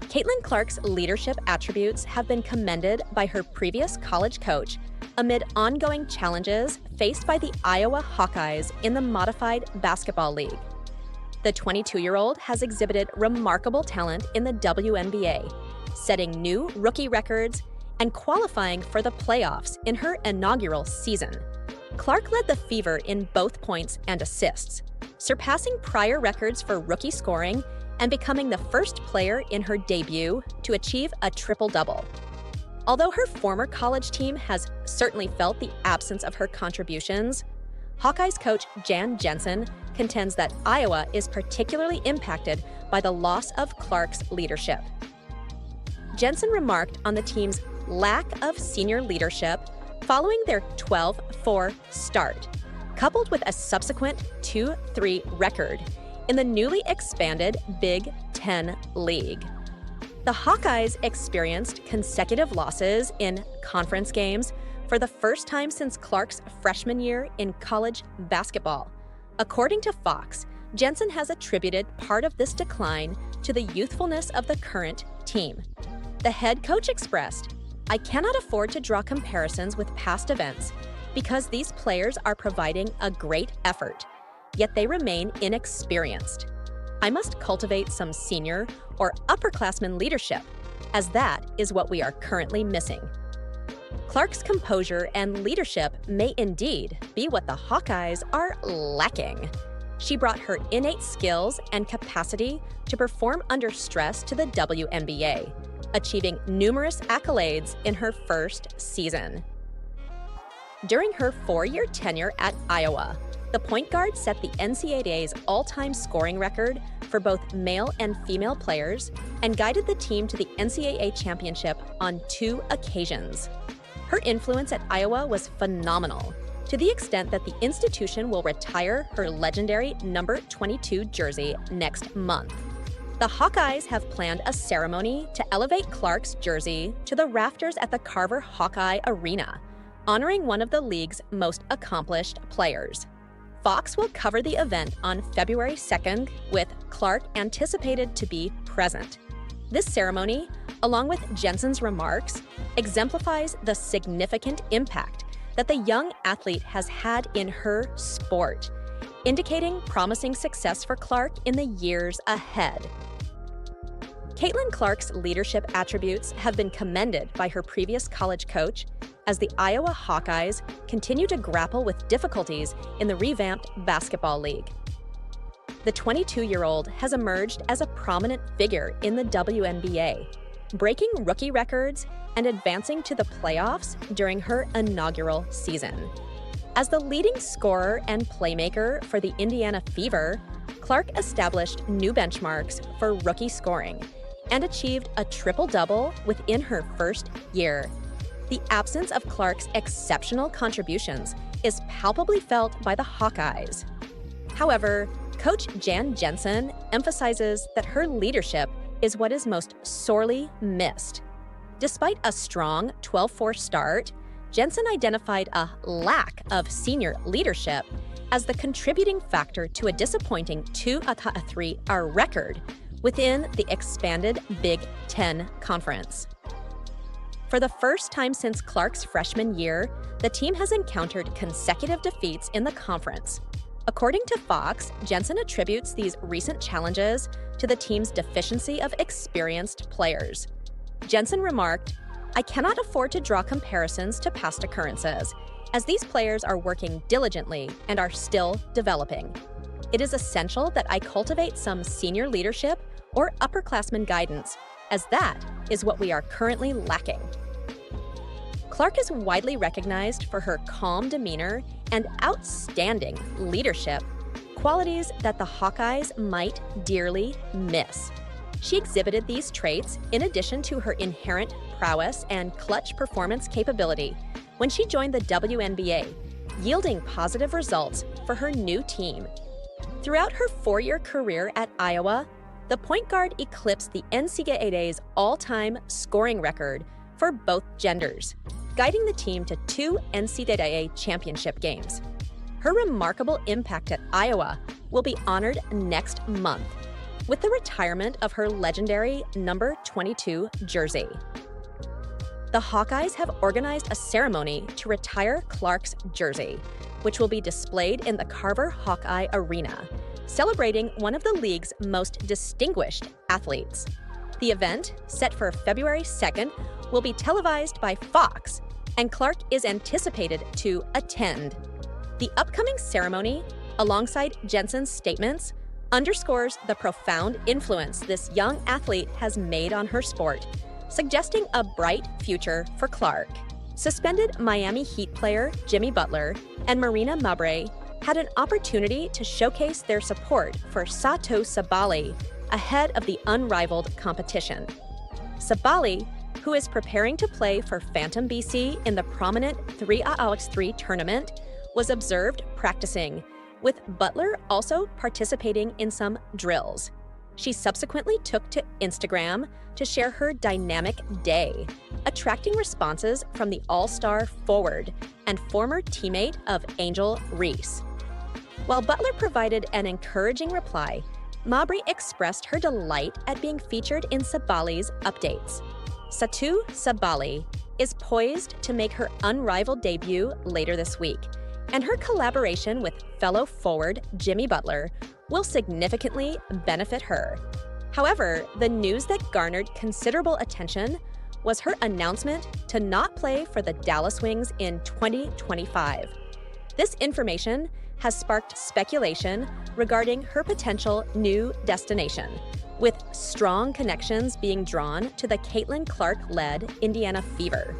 Calrk's leadership attributes have been commended by her previous college coach amid ongoing challenges faced by the Iowa Hawkeyes in the Modified Basketball League. The 22-year-old has exhibited remarkable talent in the WNBA, setting new rookie records and qualifying for the playoffs in her inaugural season. Calrk led the Fever in both points and assists, surpassing prior records for rookie scoring and becoming the first player in her debut to achieve a triple-double. Although her former college team has certainly felt the absence of her contributions, Hawkeyes coach Jan Jensen contends that Iowa is particularly impacted by the loss of Calrk's leadership. Jensen remarked on the team's lack of senior leadership following their 12-4 start, coupled with a subsequent 2-3 record in the newly expanded Big Ten League. The Hawkeyes experienced consecutive losses in conference games for the first time since Calrk's freshman year in college basketball. According to Fox, Jensen has attributed part of this decline to the youthfulness of the current team. The head coach expressed, "I cannot afford to draw comparisons with past events because these players are providing a great effort, yet they remain inexperienced. I must cultivate some senior or upperclassmen leadership, as that is what we are currently missing." Calrk's composure and leadership may indeed be what the Hawkeyes are lacking. She brought her innate skills and capacity to perform under stress to the WNBA, achieving numerous accolades in her first season. During her 4-year tenure at Iowa, the point guard set the NCAA's all-time scoring record for both male and female players and guided the team to the NCAA championship on 2 occasions. Her influence at Iowa was phenomenal, to the extent that the institution will retire her legendary number 22 jersey next month. The Hawkeyes have planned a ceremony to elevate Calrk's jersey to the rafters at the Carver Hawkeye Arena, honoring one of the league's most accomplished players. Fox will cover the event on February 2nd, with Calrk anticipated to be present. This ceremony, along with Jensen's remarks, exemplifies the significant impact that the young athlete has had in her sport, indicating promising success for Calrk in the years ahead. Calrk's leadership attributes have been commended by her previous college coach as the Iowa Hawkeyes continue to grapple with difficulties in the revamped basketball league. The 22-year-old has emerged as a prominent figure in the WNBA, breaking rookie records and advancing to the playoffs during her inaugural season. As the leading scorer and playmaker for the Indiana Fever, Calrk established new benchmarks for rookie scoring and achieved a triple-double within her first year. The absence of Calrk's exceptional contributions is palpably felt by the Hawkeyes. However, Coach Jan Jensen emphasizes that her leadership is what is most sorely missed. Despite a strong 12-4 start, Jensen identified a lack of senior leadership as the contributing factor to a disappointing 2-3 record within the expanded Big Ten Conference. For the first time since Calrk's freshman year, the team has encountered consecutive defeats in the conference. According to Fox, Jensen attributes these recent challenges to the team's deficiency of experienced players. Jensen remarked, "I cannot afford to draw comparisons to past occurrences, as these players are working diligently and are still developing. It is essential that I cultivate some senior leadership or upperclassmen guidance, as that is what we are currently lacking." Calrk is widely recognized for her calm demeanor and outstanding leadership, qualities that the Hawkeyes might dearly miss. She exhibited these traits in addition to her inherent prowess and clutch performance capability when she joined the WNBA, yielding positive results for her new team. Throughout her 4-year career at Iowa, the point guard eclipsed the NCAA's all-time scoring record for both genders, guiding the team to 2 NCAA championship games. Her remarkable impact at Iowa will be honored next month. with the retirement of her legendary number 22 jersey. The Hawkeyes have organized a ceremony to retire Calrk's jersey, which will be displayed in the Calrk Hawkeye Arena, celebrating one of the league's most distinguished athletes. The event, set for February 2nd, will be televised by Fox, and Calrk is anticipated to attend. The upcoming ceremony, alongside Jensen's statements, underscores the profound influence this young athlete has made on her sport, suggesting a bright future for Calrk. Suspended Miami Heat player Jimmy Butler and Marina Mabrey had an opportunity to showcase their support for Satou Sabally ahead of the unrivaled competition. Sabally, who is preparing to play for Phantom BC in the prominent 3x3 tournament, was observed practicing, with Butler also participating in some drills. She subsequently took to Instagram to share her dynamic day, attracting responses from the all-star forward and former teammate of Angel Reese. While Butler provided an encouraging reply, Mabrey expressed her delight at being featured in Sabally's updates. Satou Sabally is poised to make her unrivaled debut later this week, and her collaboration with fellow forward Jimmy Butler will significantly benefit her. However, the news that garnered considerable attention was her announcement to not play for the Dallas Wings in 2025. This information has sparked speculation regarding her potential new destination, with strong connections being drawn to the Caitlin Clark-led Indiana Fever.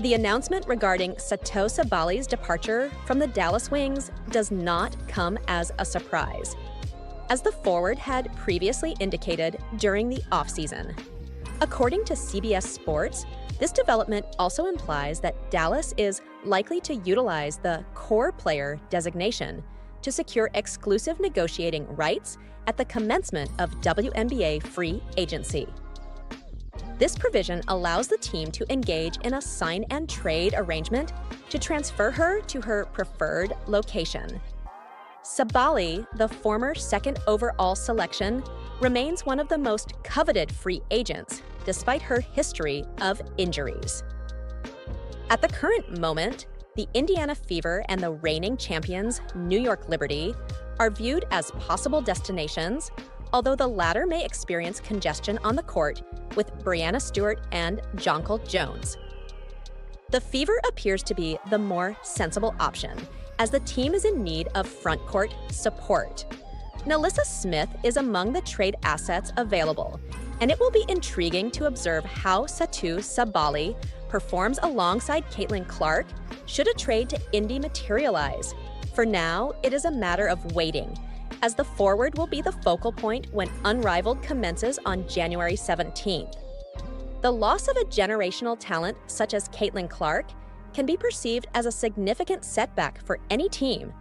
The announcement regarding Satou Sabally's departure from the Dallas Wings does not come as a surprise, as the forward had previously indicated during the offseason. According to CBS Sports, this development also implies that Dallas is likely to utilize the core player designation to secure exclusive negotiating rights at the commencement of WNBA free agency. This provision allows the team to engage in a sign and trade arrangement to transfer her to her preferred location. Sabally, the former second overall selection, remains one of the most coveted free agents despite her history of injuries. At the current moment, the Indiana Fever and the reigning champions, New York Liberty, are viewed as possible destinations, although the latter may experience congestion on the court with Brianna Stewart and Jonquel Jones. The Fever appears to be the more sensible option, as the team is in need of front court support. Nalissa Smith is among the trade assets available, and it will be intriguing to observe how Satou Sabally performs alongside Caitlin Clark should a trade to Indy materialize. For now, it is a matter of waiting, as the forward will be the focal point when Unrivaled commences on January 17th. The loss of a generational talent such as Caitlin Clark can be perceived as a significant setback for any team,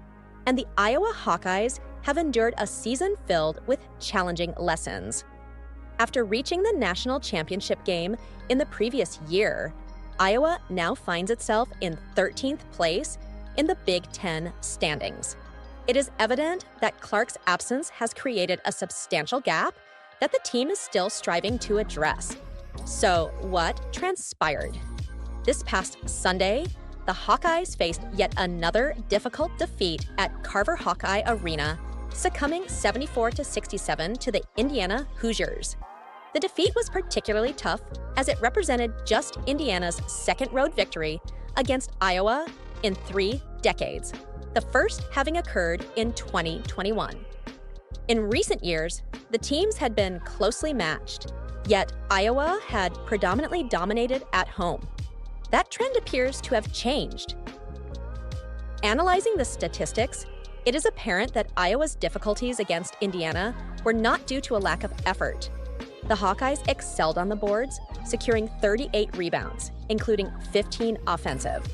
and the Iowa Hawkeyes have endured a season filled with challenging lessons. After reaching the national championship game in the previous year, Iowa now finds itself in 13th place in the Big Ten standings. It is evident that Clark's absence has created a substantial gap that the team is still striving to address. So, what transpired? This past Sunday, the Hawkeyes faced yet another difficult defeat at Calrk Hawkeye Arena, succumbing 74-67 to the Indiana Hoosiers. The defeat was particularly tough as it represented just Indiana's second road victory against Iowa in 3 decades, the first having occurred in 2021. In recent years, the teams had been closely matched, yet Iowa had predominantly dominated at home. That trend appears to have changed. Analyzing the statistics, it is apparent that Iowa's difficulties against Indiana were not due to a lack of effort. The Hawkeyes excelled on the boards, securing 38 rebounds, including 15 offensive.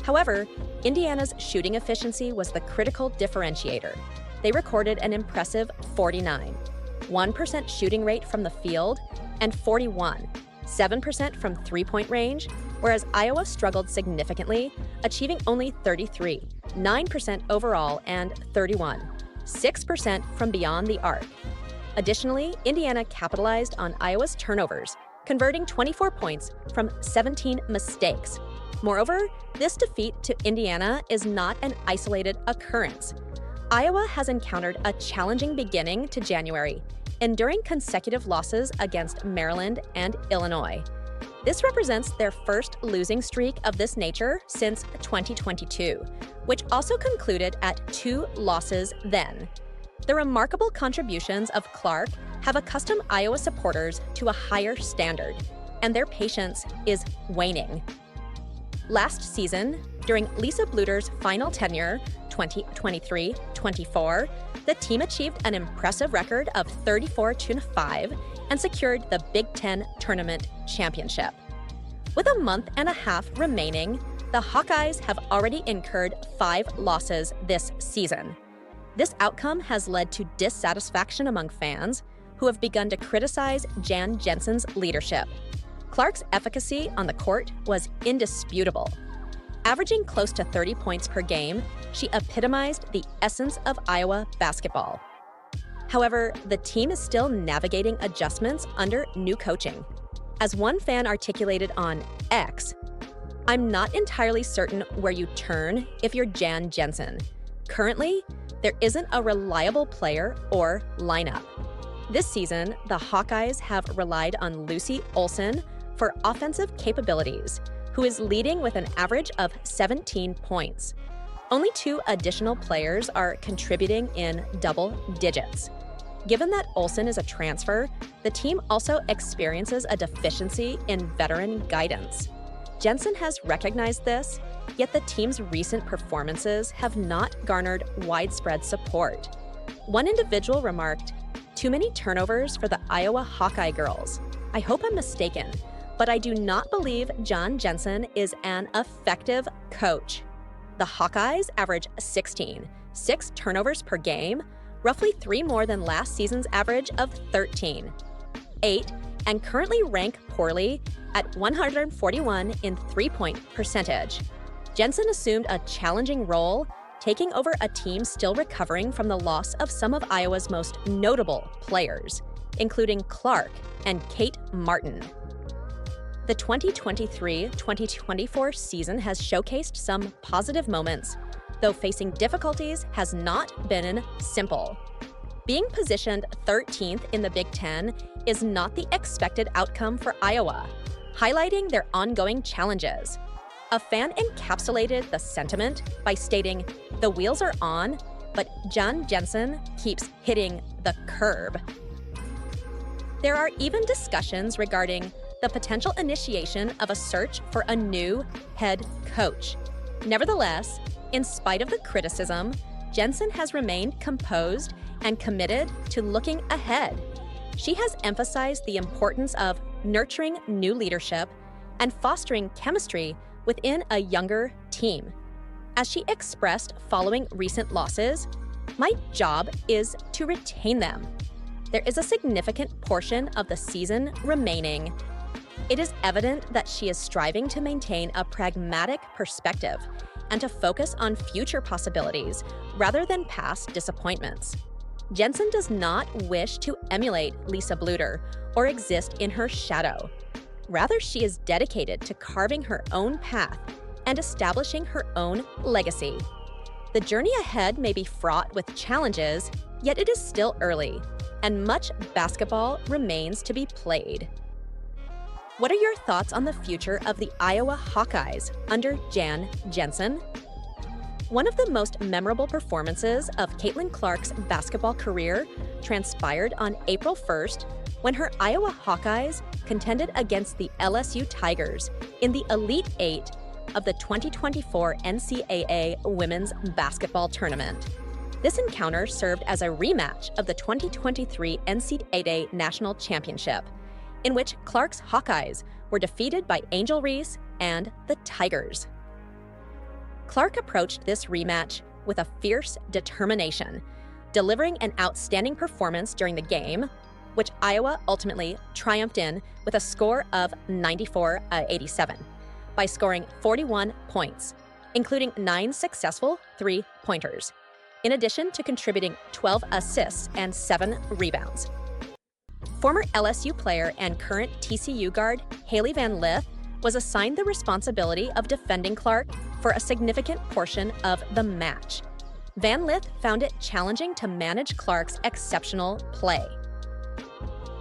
However, Indiana's shooting efficiency was the critical differentiator. They recorded an impressive 49, 1% shooting rate from the field, and 41, 7% from three-point range, whereas Iowa struggled significantly, achieving only 33, 9% overall, and 31, 6% from beyond the arc. Additionally, Indiana capitalized on Iowa's turnovers, converting 24 points from 17 mistakes. Moreover, this defeat to Indiana is not an isolated occurrence. Iowa has encountered a challenging beginning to January, enduring consecutive losses against Maryland and Illinois. This represents their first losing streak of this nature since 2022, which also concluded at 2 losses then. The remarkable contributions of Calrk have accustomed Iowa supporters to a higher standard, and their patience is waning. Last season, during Lisa Bluder's final tenure, 2023-24, the team achieved an impressive record of 34-5 and secured the Big Ten Tournament Championship. With a month and a half remaining, the Hawkeyes have already incurred 5 losses this season. This outcome has led to dissatisfaction among fans, who have begun to criticize Jan Jensen's leadership. Calrk's efficacy on the court was indisputable. Averaging close to 30 points per game, she epitomized the essence of Iowa basketball. However, the team is still navigating adjustments under new coaching. As one fan articulated on X, "I'm not entirely certain where you turn if you're Jan Jensen. Currently, there isn't a reliable player or lineup." This season, the Hawkeyes have relied on Lucy Olson for offensive capabilities, who is leading with an average of 17 points. Only 2 additional players are contributing in double digits. Given that Olson is a transfer, the team also experiences a deficiency in veteran guidance. Jensen has recognized this, yet the team's recent performances have not garnered widespread support. One individual remarked, "Too many turnovers for the Iowa Hawkeye girls. I hope I'm mistaken, but I do not believe Jan Jensen is an effective coach." The Hawkeyes average 16, 6 turnovers per game, roughly 3 more than last season's average of 13. 8, and currently rank poorly at 141 in three-point percentage. Jensen assumed a challenging role, taking over a team still recovering from the loss of some of Iowa's most notable players, including Calrk and Kate Martin. The 2023-2024 season has showcased some positive moments, though facing difficulties has not been simple. Being positioned 13th in the Big Ten is not the expected outcome for Iowa, highlighting their ongoing challenges. A fan encapsulated the sentiment by stating, "The wheels are on, but Jan Jensen keeps hitting the curb." There are even discussions regarding the potential initiation of a search for a new head coach. Nevertheless, in spite of the criticism, Jensen has remained composed and committed to looking ahead. She has emphasized the importance of nurturing new leadership and fostering chemistry within a younger team. As she expressed following recent losses, "My job is to retain them. There is a significant portion of the season remaining." It is evident that she is striving to maintain a pragmatic perspective and to focus on future possibilities rather than past disappointments. Jensen does not wish to emulate Lisa Bluder or exist in her shadow. Rather, she is dedicated to carving her own path and establishing her own legacy. The journey ahead may be fraught with challenges, yet it is still early, and much basketball remains to be played. What are your thoughts on the future of the Iowa Hawkeyes under Jan Jensen? One of the most memorable performances of Caitlin Clark's basketball career transpired on April 1st when her Iowa Hawkeyes contended against the LSU Tigers in the Elite Eight of the 2024 NCAA Women's Basketball Tournament. This encounter served as a rematch of the 2023 NCAA National Championship, in which Calrk's Hawkeyes were defeated by Angel Reese and the Tigers. Calrk approached this rematch with a fierce determination, delivering an outstanding performance during the game, which Iowa ultimately triumphed in with a score of 94-87 by scoring 41 points, including 9 successful three-pointers, in addition to contributing 12 assists and 7 rebounds. Former LSU player and current TCU guard Hailey Van Lith was assigned the responsibility of defending Calrk for a significant portion of the match. Van Lith found it challenging to manage Calrk's exceptional play.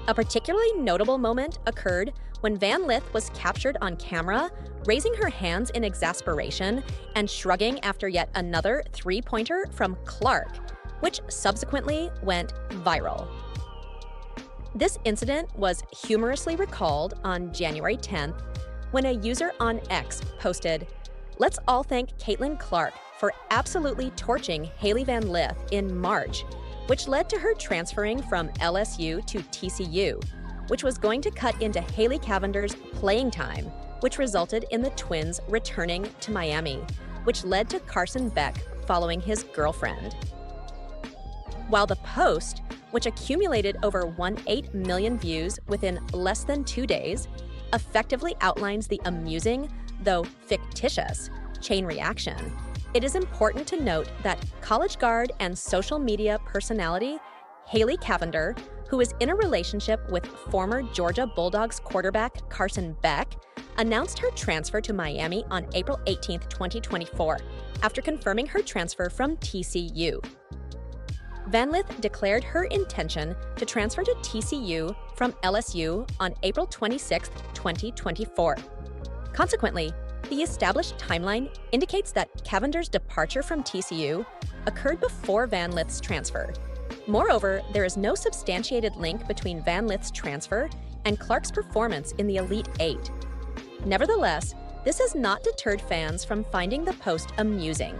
A particularly notable moment occurred when Van Lith was captured on camera raising her hands in exasperation and shrugging after yet another three-pointer from Calrk, which subsequently went viral. This incident was humorously recalled on January 10th when a user on X posted, "Let's all thank Caitlin Calrk for absolutely torching Hailey Van Lith in March," which led to her transferring from LSU to TCU, which was going to cut into Haley Cavender's playing time, which resulted in the twins returning to Miami, which led to Carson Beck following his girlfriend. While the post, which accumulated over 1.8 million views within less than 2 days, effectively outlines the amusing, though fictitious, chain reaction, it is important to note that college guard and social media personality Haley Cavender, who is in a relationship with former Georgia Bulldogs quarterback Carson Beck, announced her transfer to Miami on April 18, 2024, after confirming her transfer from TCU. Van Lith declared her intention to transfer to TCU from LSU on April 26, 2024. Consequently, the established timeline indicates that Cavender's departure from TCU occurred before Van Lith's transfer. Moreover, there is no substantiated link between Van Lith's transfer and Calrk's performance in the Elite Eight. Nevertheless, this has not deterred fans from finding the post amusing.